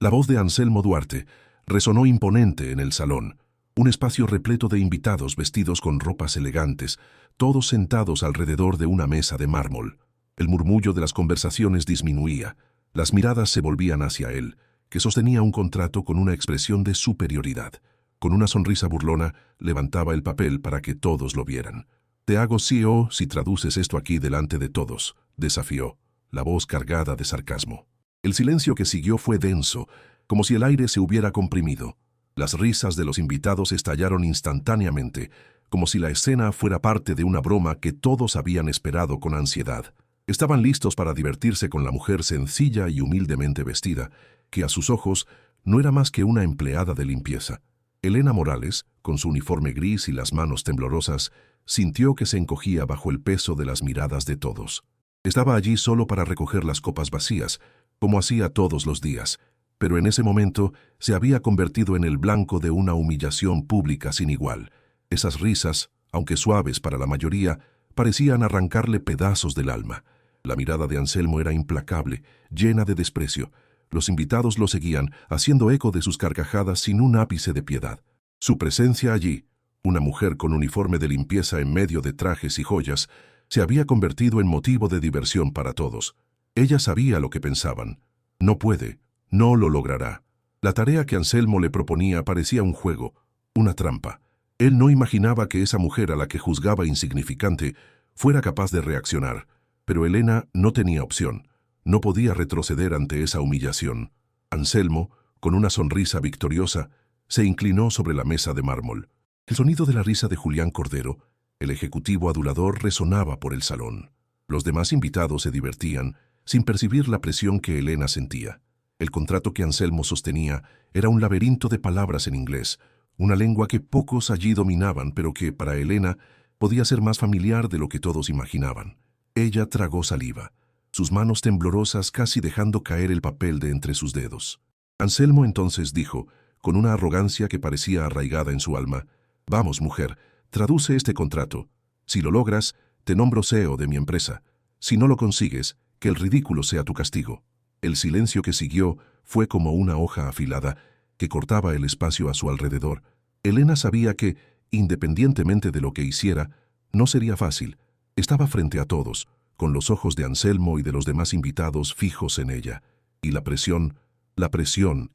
La voz de Anselmo Duarte resonó imponente en el salón, un espacio repleto de invitados vestidos con ropas elegantes, todos sentados alrededor de una mesa de mármol. El murmullo de las conversaciones disminuía, las miradas se volvían hacia él, que sostenía un contrato con una expresión de superioridad. Con una sonrisa burlona, levantaba el papel para que todos lo vieran. «Te hago CEO si traduces esto aquí delante de todos», desafió, la voz cargada de sarcasmo. El silencio que siguió fue denso, como si el aire se hubiera comprimido. Las risas de los invitados estallaron instantáneamente, como si la escena fuera parte de una broma que todos habían esperado con ansiedad. Estaban listos para divertirse con la mujer sencilla y humildemente vestida, que a sus ojos no era más que una empleada de limpieza. Elena Morales, con su uniforme gris y las manos temblorosas, sintió que se encogía bajo el peso de las miradas de todos. Estaba allí solo para recoger las copas vacías, como hacía todos los días, pero en ese momento se había convertido en el blanco de una humillación pública sin igual. Esas risas, aunque suaves para la mayoría, parecían arrancarle pedazos del alma. La mirada de Anselmo era implacable, llena de desprecio. Los invitados lo seguían, haciendo eco de sus carcajadas sin un ápice de piedad. Su presencia allí, una mujer con uniforme de limpieza en medio de trajes y joyas, se había convertido en motivo de diversión para todos. Ella sabía lo que pensaban. No puede, no lo logrará. La tarea que Anselmo le proponía parecía un juego, una trampa. Él no imaginaba que esa mujer a la que juzgaba insignificante fuera capaz de reaccionar, pero Elena no tenía opción. No podía retroceder ante esa humillación. Anselmo, con una sonrisa victoriosa, se inclinó sobre la mesa de mármol. El sonido de la risa de Julián Cordero, el ejecutivo adulador, resonaba por el salón. Los demás invitados se divertían, sin percibir la presión que Elena sentía. El contrato que Anselmo sostenía era un laberinto de palabras en inglés, una lengua que pocos allí dominaban, pero que, para Elena, podía ser más familiar de lo que todos imaginaban. Ella tragó saliva, sus manos temblorosas casi dejando caer el papel de entre sus dedos. Anselmo entonces dijo, con una arrogancia que parecía arraigada en su alma: «Vamos, mujer, traduce este contrato. Si lo logras, te nombro CEO de mi empresa. Si no lo consigues, que el ridículo sea tu castigo». El silencio que siguió fue como una hoja afilada que cortaba el espacio a su alrededor. Elena sabía que, independientemente de lo que hiciera, no sería fácil. Estaba frente a todos, con los ojos de Anselmo y de los demás invitados fijos en ella, y la presión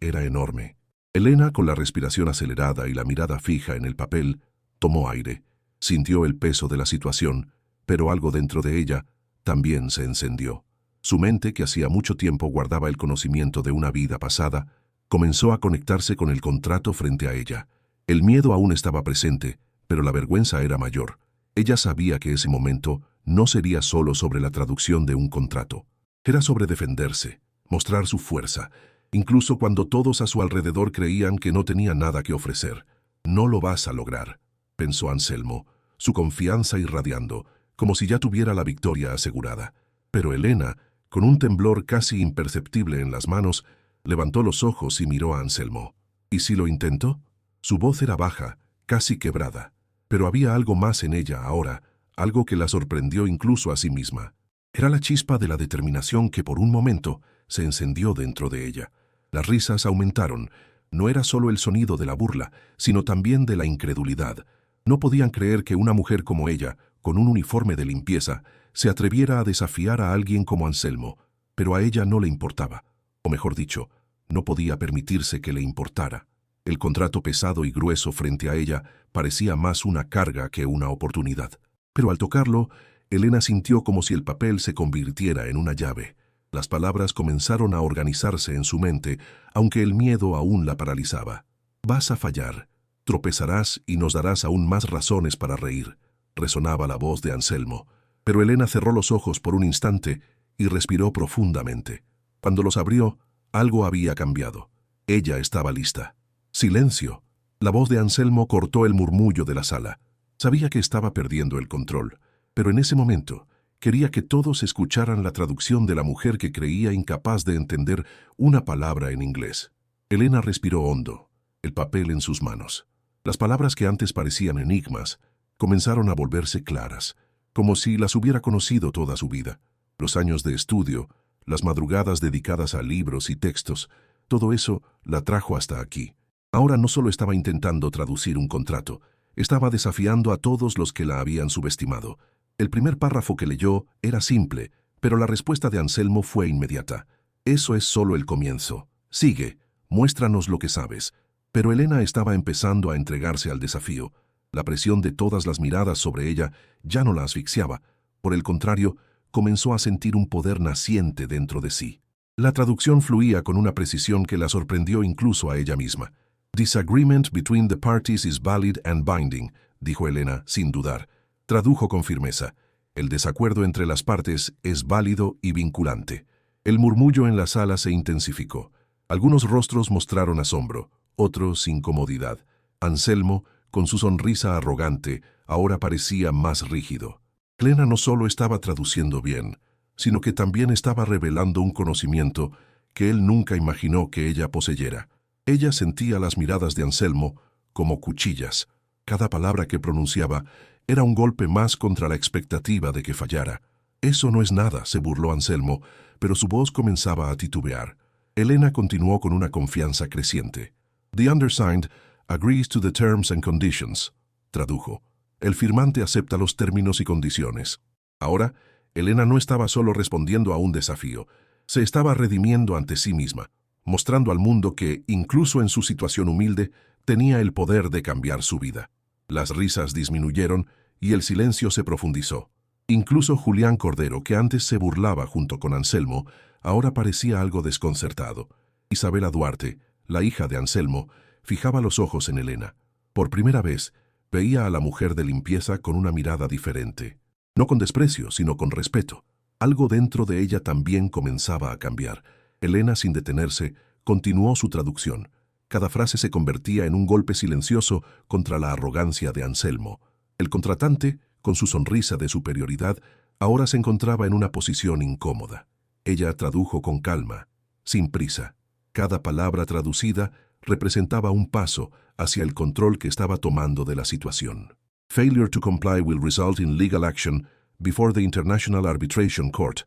era enorme. Elena, con la respiración acelerada y la mirada fija en el papel, tomó aire, sintió el peso de la situación, pero algo dentro de ella también se encendió. Su mente, que hacía mucho tiempo guardaba el conocimiento de una vida pasada, comenzó a conectarse con el contrato frente a ella. El miedo aún estaba presente, pero la vergüenza era mayor. Ella sabía que ese momento no sería solo sobre la traducción de un contrato. Era sobre defenderse, mostrar su fuerza, incluso cuando todos a su alrededor creían que no tenía nada que ofrecer. «No lo vas a lograr», pensó Anselmo, su confianza irradiando, como si ya tuviera la victoria asegurada. Pero Elena, con un temblor casi imperceptible en las manos, levantó los ojos y miró a Anselmo. «¿Y si lo intento?» Su voz era baja, casi quebrada, pero había algo más en ella ahora, algo que la sorprendió incluso a sí misma. Era la chispa de la determinación que por un momento se encendió dentro de ella. Las risas aumentaron. No era solo el sonido de la burla, sino también de la incredulidad. No podían creer que una mujer como ella, con un uniforme de limpieza, se atreviera a desafiar a alguien como Anselmo, pero a ella no le importaba, o mejor dicho, no podía permitirse que le importara. El contrato pesado y grueso frente a ella parecía más una carga que una oportunidad. Pero al tocarlo, Elena sintió como si el papel se convirtiera en una llave. Las palabras comenzaron a organizarse en su mente, aunque el miedo aún la paralizaba. «Vas a fallar, tropezarás y nos darás aún más razones para reír», resonaba la voz de Anselmo. Pero Elena cerró los ojos por un instante y respiró profundamente. Cuando los abrió, algo había cambiado. Ella estaba lista. «Silencio». La voz de Anselmo cortó el murmullo de la sala. Sabía que estaba perdiendo el control, pero en ese momento quería que todos escucharan la traducción de la mujer que creía incapaz de entender una palabra en inglés. Elena respiró hondo, el papel en sus manos. Las palabras que antes parecían enigmas comenzaron a volverse claras, como si las hubiera conocido toda su vida. Los años de estudio, las madrugadas dedicadas a libros y textos, Todo eso la trajo hasta aquí. Ahora no solo estaba intentando traducir un contrato, estaba desafiando a todos los que la habían subestimado. El primer párrafo que leyó era simple, pero la respuesta de Anselmo fue inmediata. Eso es solo el comienzo. Sigue, muéstranos lo que sabes. Pero Elena estaba empezando a entregarse al desafío. La presión de todas las miradas sobre ella ya no la asfixiaba. Por el contrario, comenzó a sentir un poder naciente dentro de sí. La traducción fluía con una precisión que la sorprendió incluso a ella misma. Disagreement between the parties is valid and binding, dijo Elena, sin dudar. Tradujo con firmeza. El desacuerdo entre las partes es válido y vinculante. El murmullo en la sala se intensificó. Algunos rostros mostraron asombro, otros incomodidad. Anselmo, con su sonrisa arrogante, ahora parecía más rígido. Elena no solo estaba traduciendo bien, sino que también estaba revelando un conocimiento que él nunca imaginó que ella poseyera. Ella sentía las miradas de Anselmo como cuchillas. Cada palabra que pronunciaba era un golpe más contra la expectativa de que fallara. Eso no es nada, se burló Anselmo, pero su voz comenzaba a titubear. Elena continuó con una confianza creciente. The undersigned agrees to the terms and conditions, tradujo. El firmante acepta los términos y condiciones. Ahora, Elena no estaba solo respondiendo a un desafío, se estaba redimiendo ante sí misma, mostrando al mundo que, incluso en su situación humilde, tenía el poder de cambiar su vida. Las risas disminuyeron y el silencio se profundizó. Incluso Julián Cordero, que antes se burlaba junto con Anselmo, ahora parecía algo desconcertado. Isabela Duarte, la hija de Anselmo, fijaba los ojos en Elena. Por primera vez, veía a la mujer de limpieza con una mirada diferente. No con desprecio, sino con respeto. Algo dentro de ella también comenzaba a cambiar. Elena, sin detenerse, continuó su traducción. Cada frase se convertía en un golpe silencioso contra la arrogancia de Anselmo. El contratante, con su sonrisa de superioridad, ahora se encontraba en una posición incómoda. Ella tradujo con calma, sin prisa. Cada palabra traducida representaba un paso hacia el control que estaba tomando de la situación. Failure to comply will result in legal action before the International Arbitration Court,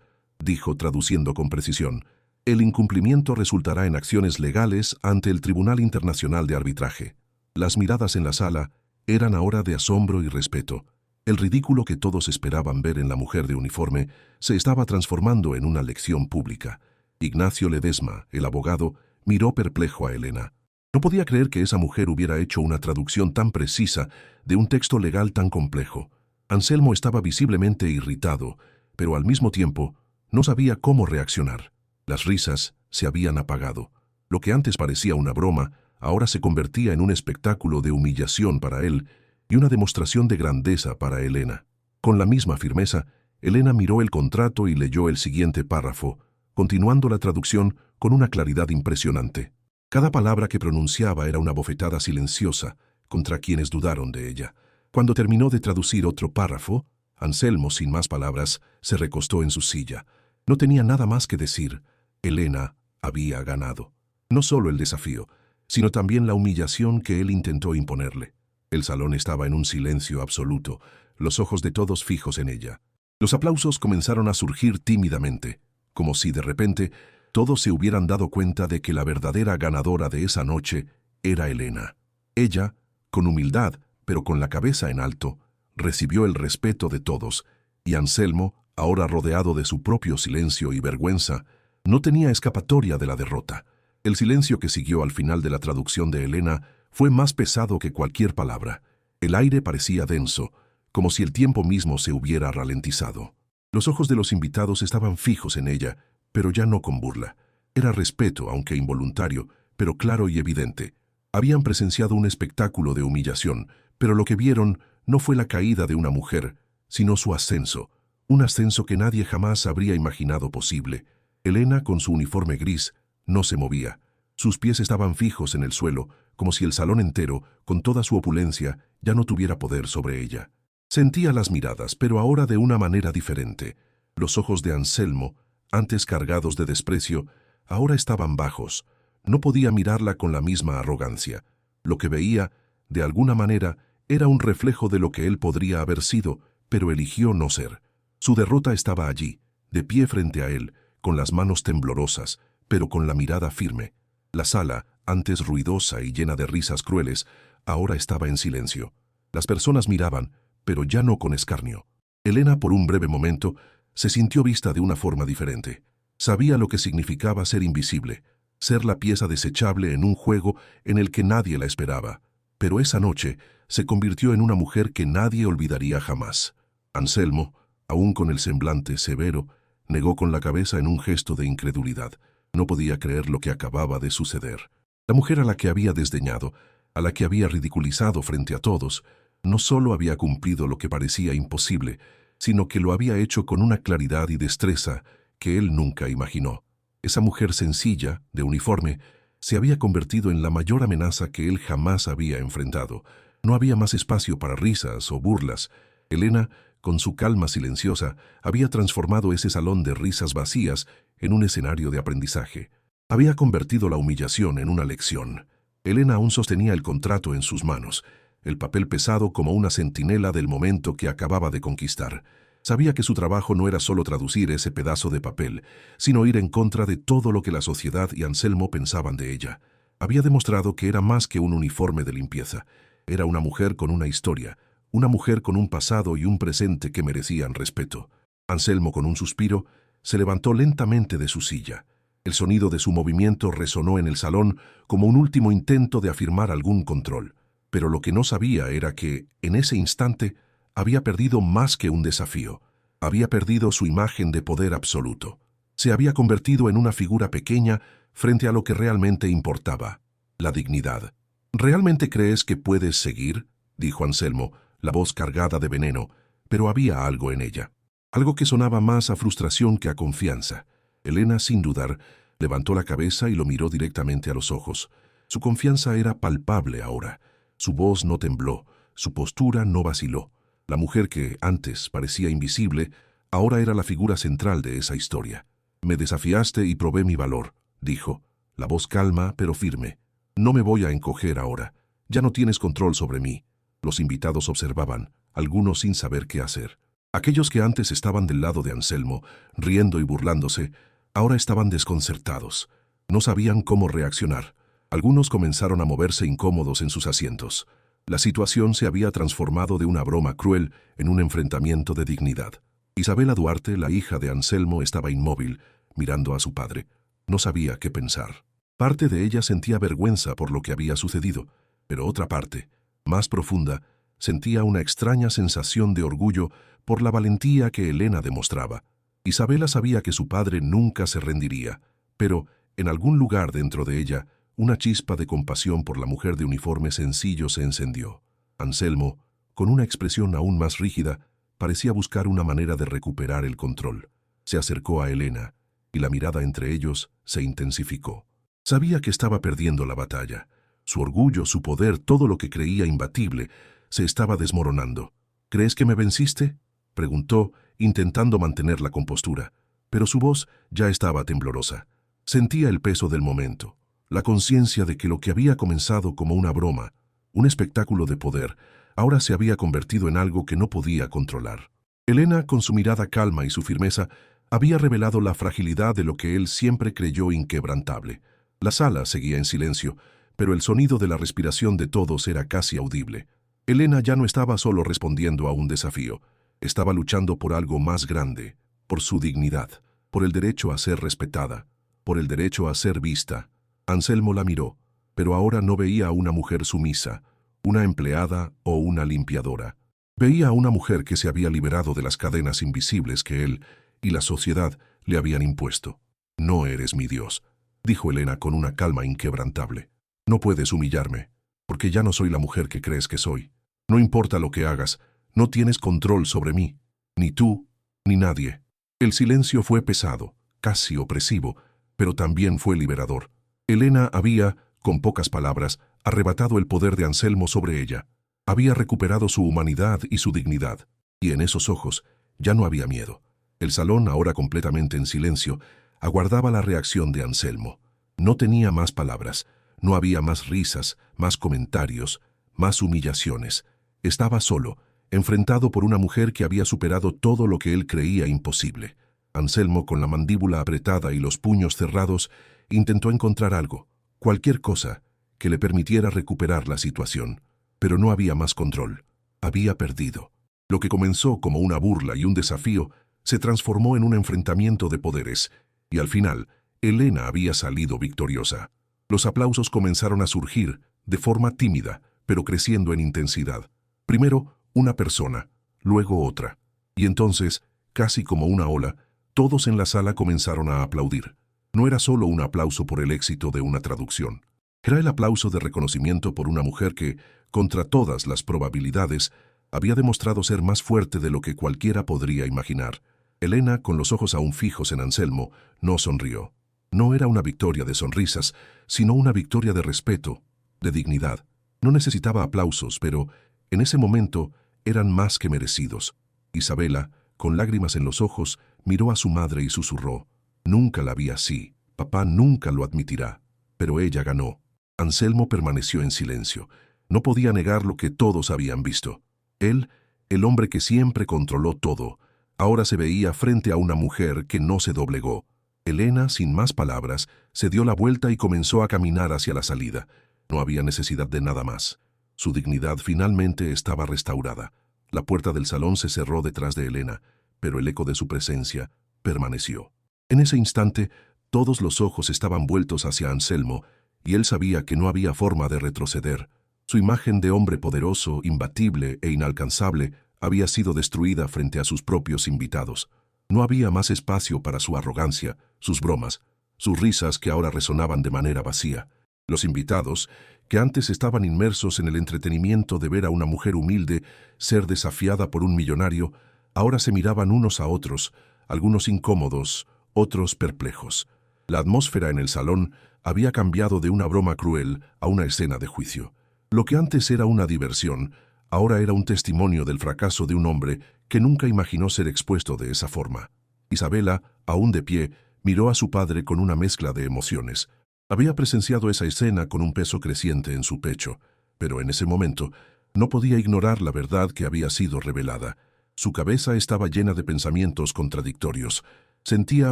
dijo traduciendo con precisión. El incumplimiento resultará en acciones legales ante el Tribunal Internacional de Arbitraje. Las miradas en la sala eran ahora de asombro y respeto. El ridículo que todos esperaban ver en la mujer de uniforme se estaba transformando en una lección pública. Ignacio Ledesma, el abogado, miró perplejo a Elena. No podía creer que esa mujer hubiera hecho una traducción tan precisa de un texto legal tan complejo. Anselmo estaba visiblemente irritado, pero al mismo tiempo no sabía cómo reaccionar. Las risas se habían apagado. Lo que antes parecía una broma, ahora se convertía en un espectáculo de humillación para él y una demostración de grandeza para Elena. Con la misma firmeza, Elena miró el contrato y leyó el siguiente párrafo, continuando la traducción con una claridad impresionante. Cada palabra que pronunciaba era una bofetada silenciosa contra quienes dudaron de ella. Cuando terminó de traducir otro párrafo, Anselmo, sin más palabras, se recostó en su silla. No tenía nada más que decir. Elena había ganado. No solo el desafío, sino también la humillación que él intentó imponerle. El salón estaba en un silencio absoluto, los ojos de todos fijos en ella. Los aplausos comenzaron a surgir tímidamente, como si de repente todos se hubieran dado cuenta de que la verdadera ganadora de esa noche era Elena. Ella, con humildad, pero con la cabeza en alto, recibió el respeto de todos, y Anselmo, ahora rodeado de su propio silencio y vergüenza, no tenía escapatoria de la derrota. El silencio que siguió al final de la traducción de Elena fue más pesado que cualquier palabra. El aire parecía denso, como si el tiempo mismo se hubiera ralentizado. Los ojos de los invitados estaban fijos en ella, pero ya no con burla. Era respeto, aunque involuntario, pero claro y evidente. Habían presenciado un espectáculo de humillación, pero lo que vieron no fue la caída de una mujer, sino su ascenso, un ascenso que nadie jamás habría imaginado posible. Elena, con su uniforme gris, no se movía. Sus pies estaban fijos en el suelo, como si el salón entero, con toda su opulencia, ya no tuviera poder sobre ella. Sentía las miradas, pero ahora de una manera diferente. Los ojos de Anselmo, antes cargados de desprecio, ahora estaban bajos. No podía mirarla con la misma arrogancia. Lo que veía, de alguna manera, era un reflejo de lo que él podría haber sido, pero eligió no ser. Su derrota estaba allí, de pie frente a él, con las manos temblorosas, pero con la mirada firme. La sala, antes ruidosa y llena de risas crueles, ahora estaba en silencio. Las personas miraban, pero ya no con escarnio. Elena, por un breve momento, se sintió vista de una forma diferente. Sabía lo que significaba ser invisible, ser la pieza desechable en un juego en el que nadie la esperaba. Pero esa noche se convirtió en una mujer que nadie olvidaría jamás. Anselmo, aún con el semblante severo, negó con la cabeza en un gesto de incredulidad. No podía creer lo que acababa de suceder. La mujer a la que había desdeñado, a la que había ridiculizado frente a todos, no solo había cumplido lo que parecía imposible, sino que lo había hecho con una claridad y destreza que él nunca imaginó. Esa mujer sencilla, de uniforme, se había convertido en la mayor amenaza que él jamás había enfrentado. No había más espacio para risas o burlas. Elena, con su calma silenciosa, había transformado ese salón de risas vacías en un escenario de aprendizaje. Había convertido la humillación en una lección. Elena aún sostenía el contrato en sus manos, el papel pesado como una centinela del momento que acababa de conquistar. Sabía que su trabajo no era solo traducir ese pedazo de papel, sino ir en contra de todo lo que la sociedad y Anselmo pensaban de ella. Había demostrado que era más que un uniforme de limpieza. Era una mujer con una historia, una mujer con un pasado y un presente que merecían respeto. Anselmo, con un suspiro, se levantó lentamente de su silla. El sonido de su movimiento resonó en el salón como un último intento de afirmar algún control. Pero lo que no sabía era que, en ese instante, había perdido más que un desafío. Había perdido su imagen de poder absoluto. Se había convertido en una figura pequeña frente a lo que realmente importaba, la dignidad. ¿Realmente crees que puedes seguir?, dijo Anselmo, la voz cargada de veneno, pero había algo en ella. Algo que sonaba más a frustración que a confianza. Elena, sin dudar, levantó la cabeza y lo miró directamente a los ojos. Su confianza era palpable ahora. Su voz no tembló, su postura no vaciló. La mujer que antes parecía invisible, ahora era la figura central de esa historia. «Me desafiaste y probé mi valor», dijo, la voz calma pero firme. «No me voy a encoger ahora. Ya no tienes control sobre mí». Los invitados observaban, algunos sin saber qué hacer. Aquellos que antes estaban del lado de Anselmo, riendo y burlándose, ahora estaban desconcertados. No sabían cómo reaccionar. Algunos comenzaron a moverse incómodos en sus asientos. La situación se había transformado de una broma cruel en un enfrentamiento de dignidad. Isabela Duarte, la hija de Anselmo, estaba inmóvil, mirando a su padre. No sabía qué pensar. Parte de ella sentía vergüenza por lo que había sucedido, pero otra parte, más profunda, sentía una extraña sensación de orgullo por la valentía que Elena demostraba. Isabela sabía que su padre nunca se rendiría, pero, en algún lugar dentro de ella, una chispa de compasión por la mujer de uniforme sencillo se encendió. Anselmo, con una expresión aún más rígida, parecía buscar una manera de recuperar el control. Se acercó a Elena, y la mirada entre ellos se intensificó. Sabía que estaba perdiendo la batalla. Su orgullo, su poder, todo lo que creía imbatible, se estaba desmoronando. «¿Crees que me venciste?», preguntó, intentando mantener la compostura, pero su voz ya estaba temblorosa. Sentía el peso del momento. La conciencia de que lo que había comenzado como una broma, un espectáculo de poder, ahora se había convertido en algo que no podía controlar. Elena, con su mirada calma y su firmeza, había revelado la fragilidad de lo que él siempre creyó inquebrantable. La sala seguía en silencio, pero el sonido de la respiración de todos era casi audible. Elena ya no estaba solo respondiendo a un desafío, estaba luchando por algo más grande, por su dignidad, por el derecho a ser respetada, por el derecho a ser vista. Anselmo la miró, pero ahora no veía a una mujer sumisa, una empleada o una limpiadora. Veía a una mujer que se había liberado de las cadenas invisibles que él y la sociedad le habían impuesto. «No eres mi Dios», dijo Elena con una calma inquebrantable. «No puedes humillarme, porque ya no soy la mujer que crees que soy. No importa lo que hagas, no tienes control sobre mí, ni tú, ni nadie». El silencio fue pesado, casi opresivo, pero también fue liberador. Elena había, con pocas palabras, arrebatado el poder de Anselmo sobre ella. Había recuperado su humanidad y su dignidad, y en esos ojos ya no había miedo. El salón, ahora completamente en silencio, aguardaba la reacción de Anselmo. No tenía más palabras, no había más risas, más comentarios, más humillaciones. Estaba solo, enfrentado por una mujer que había superado todo lo que él creía imposible. Anselmo, con la mandíbula apretada y los puños cerrados, intentó encontrar algo, cualquier cosa que le permitiera recuperar la situación. Pero no había más control. Había perdido. Lo que comenzó como una burla y un desafío se transformó en un enfrentamiento de poderes, y al final, Elena había salido victoriosa. Los aplausos comenzaron a surgir, de forma tímida, pero creciendo en intensidad. Primero, una persona, luego otra. Y entonces, casi como una ola, todos en la sala comenzaron a aplaudir. No era solo un aplauso por el éxito de una traducción. Era el aplauso de reconocimiento por una mujer que, contra todas las probabilidades, había demostrado ser más fuerte de lo que cualquiera podría imaginar. Elena, con los ojos aún fijos en Anselmo, no sonrió. No era una victoria de sonrisas, sino una victoria de respeto, de dignidad. No necesitaba aplausos, pero, en ese momento, eran más que merecidos. Isabela, con lágrimas en los ojos, miró a su madre y susurró: «Nunca la vi así. Papá nunca lo admitirá». Pero ella ganó. Anselmo permaneció en silencio. No podía negar lo que todos habían visto. Él, el hombre que siempre controló todo, ahora se veía frente a una mujer que no se doblegó. Elena, sin más palabras, se dio la vuelta y comenzó a caminar hacia la salida. No había necesidad de nada más. Su dignidad finalmente estaba restaurada. La puerta del salón se cerró detrás de Elena, pero el eco de su presencia permaneció. En ese instante, todos los ojos estaban vueltos hacia Anselmo, y él sabía que no había forma de retroceder. Su imagen de hombre poderoso, imbatible e inalcanzable había sido destruida frente a sus propios invitados. No había más espacio para su arrogancia, sus bromas, sus risas que ahora resonaban de manera vacía. Los invitados, que antes estaban inmersos en el entretenimiento de ver a una mujer humilde ser desafiada por un millonario, ahora se miraban unos a otros, algunos incómodos, otros perplejos. La atmósfera en el salón había cambiado de una broma cruel a una escena de juicio. Lo que antes era una diversión, ahora era un testimonio del fracaso de un hombre que nunca imaginó ser expuesto de esa forma. Isabela, aún de pie, miró a su padre con una mezcla de emociones. Había presenciado esa escena con un peso creciente en su pecho, pero en ese momento no podía ignorar la verdad que había sido revelada. Su cabeza estaba llena de pensamientos contradictorios. Sentía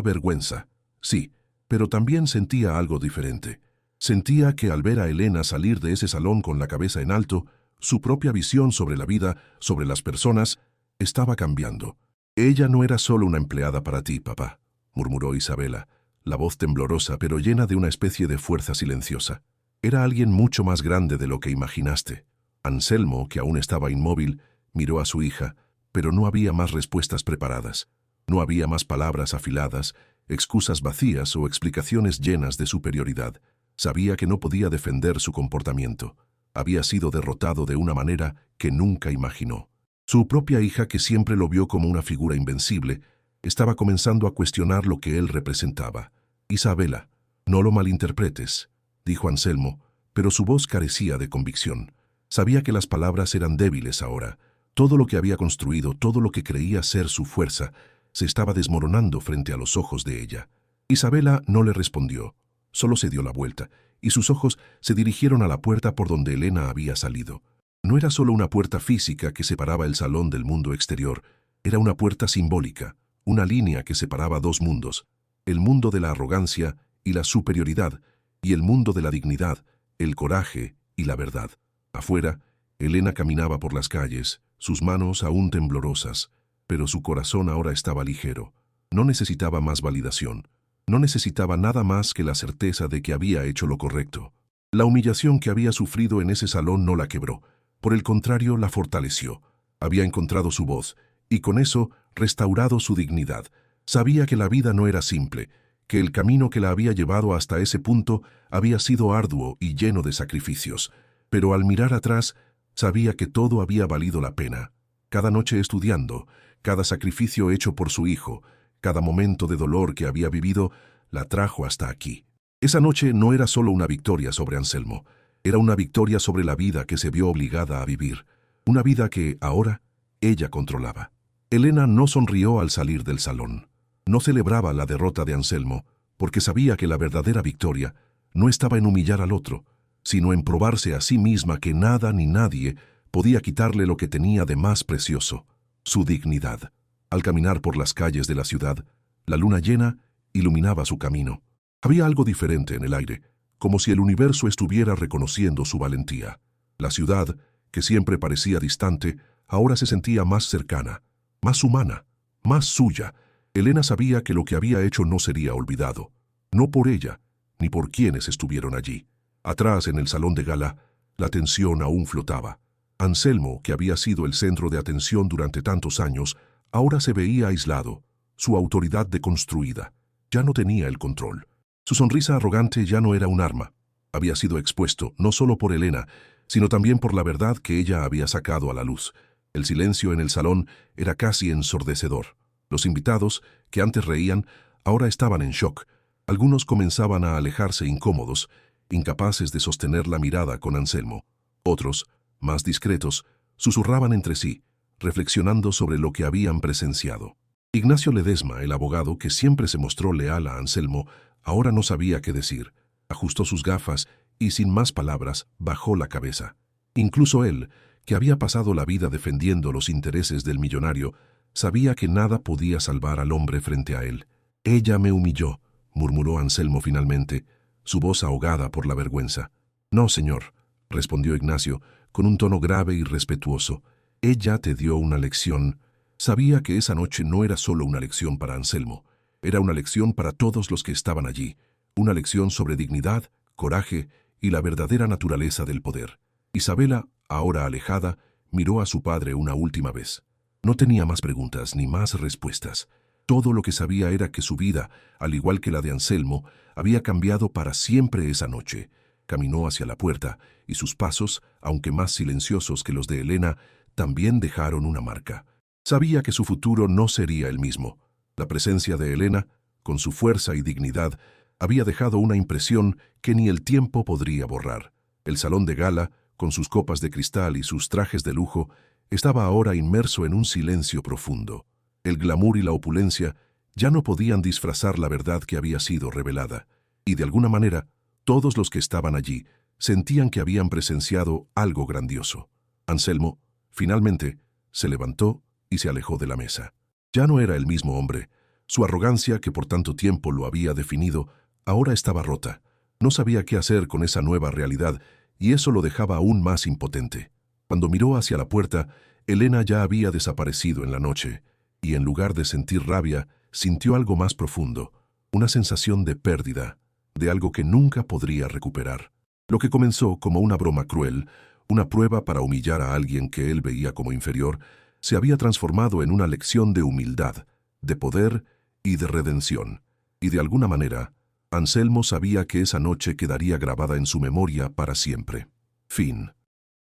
vergüenza, sí, pero también sentía algo diferente. Sentía que al ver a Elena salir de ese salón con la cabeza en alto, su propia visión sobre la vida, sobre las personas, estaba cambiando. «Ella no era solo una empleada para ti, papá», murmuró Isabela, la voz temblorosa pero llena de una especie de fuerza silenciosa. «Era alguien mucho más grande de lo que imaginaste». Anselmo, que aún estaba inmóvil, miró a su hija, pero no había más respuestas preparadas. No había más palabras afiladas, excusas vacías o explicaciones llenas de superioridad. Sabía que no podía defender su comportamiento. Había sido derrotado de una manera que nunca imaginó. Su propia hija, que siempre lo vio como una figura invencible, estaba comenzando a cuestionar lo que él representaba. «Isabela, no lo malinterpretes», dijo Anselmo, pero su voz carecía de convicción. Sabía que las palabras eran débiles ahora. Todo lo que había construido, todo lo que creía ser su fuerza, se estaba desmoronando frente a los ojos de ella. Isabela no le respondió, solo se dio la vuelta, y sus ojos se dirigieron a la puerta por donde Elena había salido. No era solo una puerta física que separaba el salón del mundo exterior, era una puerta simbólica, una línea que separaba dos mundos, el mundo de la arrogancia y la superioridad, y el mundo de la dignidad, el coraje y la verdad. Afuera, Elena caminaba por las calles, sus manos aún temblorosas, pero su corazón ahora estaba ligero. No necesitaba más validación, no necesitaba nada más que la certeza de que había hecho lo correcto. La humillación que había sufrido en ese salón no la quebró. Por el contrario, la fortaleció. Había encontrado su voz, y con eso restaurado su dignidad. Sabía que la vida no era simple, que el camino que la había llevado hasta ese punto había sido arduo y lleno de sacrificios. Pero al mirar atrás, sabía que todo había valido la pena. Cada noche estudiando, cada sacrificio hecho por su hijo, cada momento de dolor que había vivido, la trajo hasta aquí. Esa noche no era solo una victoria sobre Anselmo. Era una victoria sobre la vida que se vio obligada a vivir, una vida que, ahora, ella controlaba. Elena no sonrió al salir del salón. No celebraba la derrota de Anselmo, porque sabía que la verdadera victoria no estaba en humillar al otro, sino en probarse a sí misma que nada ni nadie podía quitarle lo que tenía de más precioso, su dignidad. Al caminar por las calles de la ciudad, la luna llena iluminaba su camino. Había algo diferente en el aire, como si el universo estuviera reconociendo su valentía. La ciudad, que siempre parecía distante, ahora se sentía más cercana, más humana, más suya. Elena sabía que lo que había hecho no sería olvidado, no por ella, ni por quienes estuvieron allí. Atrás, en el salón de gala, la tensión aún flotaba. Anselmo, que había sido el centro de atención durante tantos años, ahora se veía aislado, su autoridad deconstruida. Ya no tenía el control. Su sonrisa arrogante ya no era un arma. Había sido expuesto, no solo por Elena, sino también por la verdad que ella había sacado a la luz. El silencio en el salón era casi ensordecedor. Los invitados, que antes reían, ahora estaban en shock. Algunos comenzaban a alejarse incómodos, incapaces de sostener la mirada con Anselmo. Otros, más discretos, susurraban entre sí, reflexionando sobre lo que habían presenciado. Ignacio Ledesma, el abogado que siempre se mostró leal a Anselmo, ahora no sabía qué decir. Ajustó sus gafas y, sin más palabras, bajó la cabeza. Incluso él, que había pasado la vida defendiendo los intereses del millonario, sabía que nada podía salvar al hombre frente a él. «Ella me humilló», murmuró Anselmo finalmente, su voz ahogada por la vergüenza. «No, señor», respondió Ignacio, con un tono grave y respetuoso. «Ella te dio una lección». Sabía que esa noche no era solo una lección para Anselmo, era una lección para todos los que estaban allí, una lección sobre dignidad, coraje y la verdadera naturaleza del poder. Isabela, ahora alejada, miró a su padre una última vez. No tenía más preguntas ni más respuestas. Todo lo que sabía era que su vida, al igual que la de Anselmo, había cambiado para siempre esa noche. Caminó hacia la puerta y sus pasos, aunque más silenciosos que los de Elena, también dejaron una marca. Sabía que su futuro no sería el mismo. La presencia de Elena, con su fuerza y dignidad, había dejado una impresión que ni el tiempo podría borrar. El salón de gala, con sus copas de cristal y sus trajes de lujo, estaba ahora inmerso en un silencio profundo. El glamour y la opulencia ya no podían disfrazar la verdad que había sido revelada, y de alguna manera, todos los que estaban allí sentían que habían presenciado algo grandioso. Anselmo, finalmente, se levantó y se alejó de la mesa. Ya no era el mismo hombre. Su arrogancia, que por tanto tiempo lo había definido, ahora estaba rota. No sabía qué hacer con esa nueva realidad, y eso lo dejaba aún más impotente. Cuando miró hacia la puerta, Elena ya había desaparecido en la noche, y en lugar de sentir rabia, sintió algo más profundo, una sensación de pérdida, de algo que nunca podría recuperar. Lo que comenzó como una broma cruel, una prueba para humillar a alguien que él veía como inferior, se había transformado en una lección de humildad, de poder y de redención. Y de alguna manera, Anselmo sabía que esa noche quedaría grabada en su memoria para siempre. Fin.